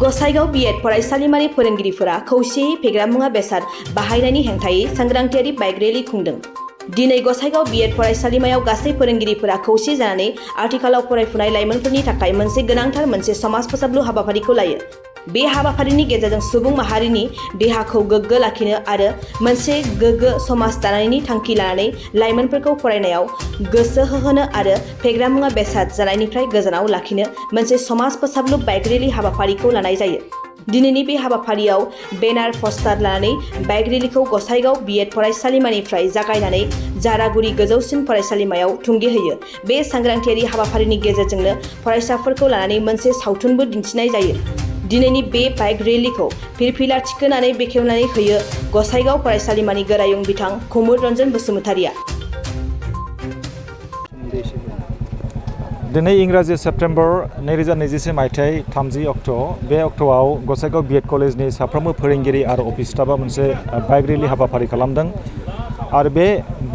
Gossaigaon BEd फरायसालिमानि फोरोंगिरिफोरा खौसेयै फेग्रा मुवा बेसाद बाहायनायनि हेंथायै सांग्रांथियारि बाइक रेली खुंदों। दिनै गसाइगाव बीएड फरायसालिमायाव गासै फोरोंगिरिफोरा खौसे जानानै आथिखालाव फरायफुनाय लाइमोनफोरनि थाखाय मोनसे समाज फोसाबलु हाबाफारिखौ लायो। बे हाबाफारिनि गेजेरजों सुबुं माहारिनि देहाखौ गोग्गो लाखिनो आरो मोनसे गोग्गो समाज दानायनि थांखि लानानै लाइमोनफोरखौ फरायनायाव गोसो होहोनो आरो फेग्रा मुवा बेसाद जानायनिफ्राय गोजानाव लाखिनो मोनसे समाज फोसाबलु बाइक रेली हाबाफारिखौ लानाय जायो। दिनैनि बे हाबाफारियाव बेनार पस्टार लानानै बाइक रेलीखौ गसाइगाव बीएड फरायसालिमानिफ्राय जागायनानै जारागुरि गोजौसिन फरायसालिमायाव थुंगेहोयो। बे सांग्रांथियारि हाबाफारिनि गेजेरजोंनो फरायसाफोरखौ लानानै मोनसे सावथुनबो दिन्थिनाय जायो। दिनैनि बे बाइक रेलीखौ फिरफिला थिखोनानै बेखेवनानै होयो गसाइगाव फरायसालिमानि गोरायुं बिथां कुमुद रन्जन बसुमतारिया। दिनै इंराजि सेप्टेम्बर 2024 मायथाइ 30 अक्ट'। बे अक्ट'आव गसाइगाव बीएड कलेजनि साफ्रोमबो फोरोंगिरि आरो अफिस स्टाफआ मोनसे बाइक रेली हाबाफारि खालामदों आरो बे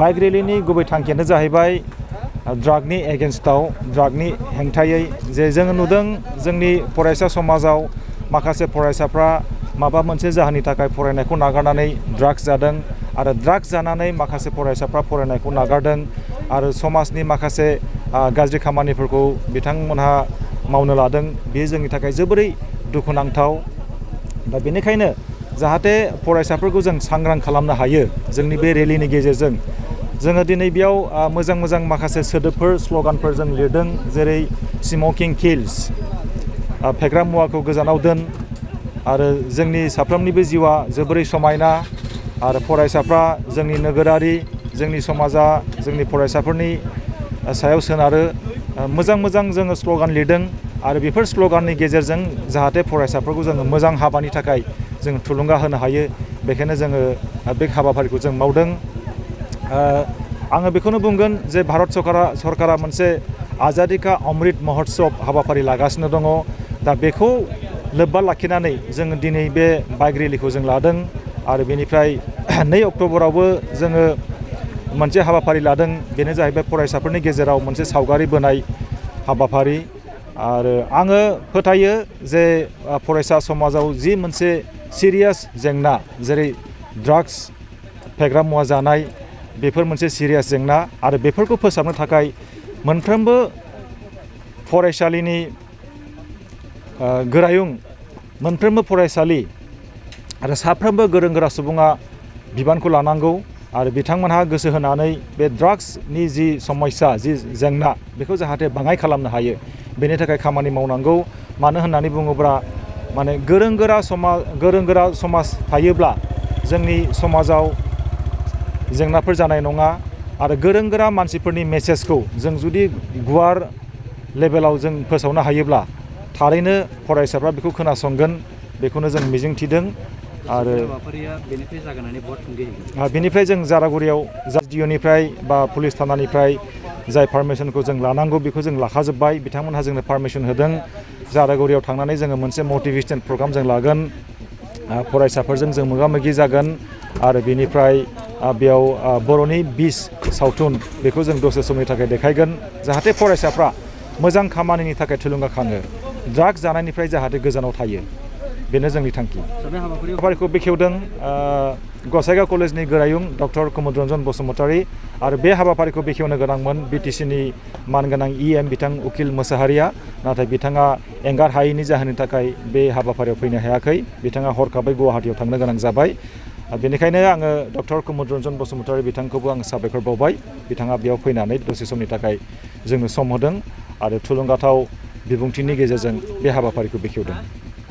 बाइक रेलीनि गुबै थांखियानो जाहैबाय ड्रागनि एगेन्स्टआव ड्रागनि हेंथायै जे जों नुदों जोंनि फरायसा समाजाव माखासे फरायसाफ्रा माबा मोनसे जाहोननि थाखाय फरायनायखौ नागारनानै ड्राग्स जादों आरो ड्राग्स जानानै माखासे फरायसाफ्रा फरायनायखौ नागारदों आरो समाजनि माखासे गाज्रि खामानिफोरखौ बिथांमोनहा मावनो लादों। बेयो जोंनि थाखाय जोबोरै दुखुनांथाव। दा बेनिखायनो जाहाथे फरायसाफोरखौ जों सांग्रां खालामनो हायो जोंनि बे रेलीनि गेजेरजों जोङो दिनै बेयाव मोजां माखासे सोदोबफोर स्ल'गानफोर जों लिरदों, जेरै स्मकिं किल्स, फेग्रा मुवाखौ गोजानाव दोन आरो जोंनि साफ्रोमनिबो जिउआ जोबोरै समायना आरो फरायसाफ्रा जोंनि नोगोरारि जोंनि समाजा जोंनि फरायसाफोरनि सायाव सोनारो। मोजां जोङो स्ल'गान लिरदों आरो बेफोर स्ल'गाननि गेजेरजों जाहाथे फरायसाफोरखौ जोङो मोजां हाबानि थाखाय जों थुलुंगा होनो हायो, बेखायनो जोङो बे हाबाफारिखौ जों मावदों। आङो बेखौनो बुंगोन जे भारत सरकारा मोनसे आजादी का अमृत महोत्सव हाबाफारि लागासिनो दङ। दा बेखौ लोब्बा लाखिनानै जोङो दिनै बे बाइक रेलीखौ जों लादों आरो बेनिफ्राय 2 अक्ट'बरावबो जोङो मोनसे हाबाफारि लादों। बेनो जाहैबाय फरायसाफोरनि गेजेराव मोनसे सावगारि बोनाय हाबाफारि आरो आङो फोथायो जे फरायसा समाजाव जि मोनसे सिरियास जेंना जेरै ड्राग्स फेग्रा मुवा जानाय बेफोर मोनसे सिरियास जेंना आरो बेफोरखौ फोसाबनो थाखाय मोनफ्रोमबो फरायसालिनि गोरायुं मोनफ्रोमबो फरायसालि आरो साफ्रोमबो गोरों गोरा सुबुङा बिबानखौ लानांगौ आरो बिथांमोनहा गोसो होनानै बे ड्राग्सनि जि समस्या जि जेंना बेखौ जाहाथे बाङाइ खालामनो हायो बेनि थाखाय खामानि मावनांगौ। मानो होननानै बुङोब्ला माने गोरों गोरा समाज थायोब्ला जोंनि समाजाव जेंनाफोर जानाय नङा आरो गोरों गोरा मानसिफोरनि मेसेजखौ जों जुदि गुवार लेभेलाव जों फोसावनो हायोब्ला थारैनो फरायसाफ्रा बेखौ खोनासंगोन, बेखौनो जों मिजिंथिदों। आरो बेनिफ्राय जों जारागुरियाव DIअनिफ्राय बा पुलिस थानानिफ्राय जाय पारमिसनखौ जों लानांगौ बेखौ जों लाखाजोब्बाय। बिथांमोनहा जोंनो पारमिसन होदों। जारागुरियाव थांनानै जोङो मोनसे मटिभेशन प्रग्राम जों लागोन, फरायसाफोरजों जों मोगा-मोगि जागोन आरो बेनिफ्राय बेयाव बर'नि 20 सावथुन बेखौ जों दसे समनि थाखाय देखायगोन जाहाथे फरायसाफ्रा मोजां खामानिनि थाखाय थुलुंगाखाङो, ड्राग्स जानायनिफ्राय जाहाथे गोजानाव थायो, बेनो जोंनि थांखि। हाबाफारिखौ बेखेवदों गसाइगाव कलेजनि गोरायुं डक्टर कुमुद रन्जन बसुमतारी आरो बे हाबाफारिखौ बेखेवनो गोनांमोन BTCनि मानगोनां EM बिथां उकिल मोसाहारिया, नाथाय बिथाङा एंगार हायैनि जाहोननि थाखाय बे हाबाफारियाव फैनो हायाखै। बिथाङा हरखाबै गुवाहाटीयाव थांनो गोनां जाबाय। बेनिखायनो आङो डक्टर कुमुद रन्जन बसुमतारी बिथांखौबो आं साबायखर बावबाय। बिथाङा बेयाव फैनानै दसे समनि थाखाय जोंनो सम होदों आरो थुलुंगाथाव बिबुंथिनि गेजेरजों बे हाबाफारिखौ बेखेवदों।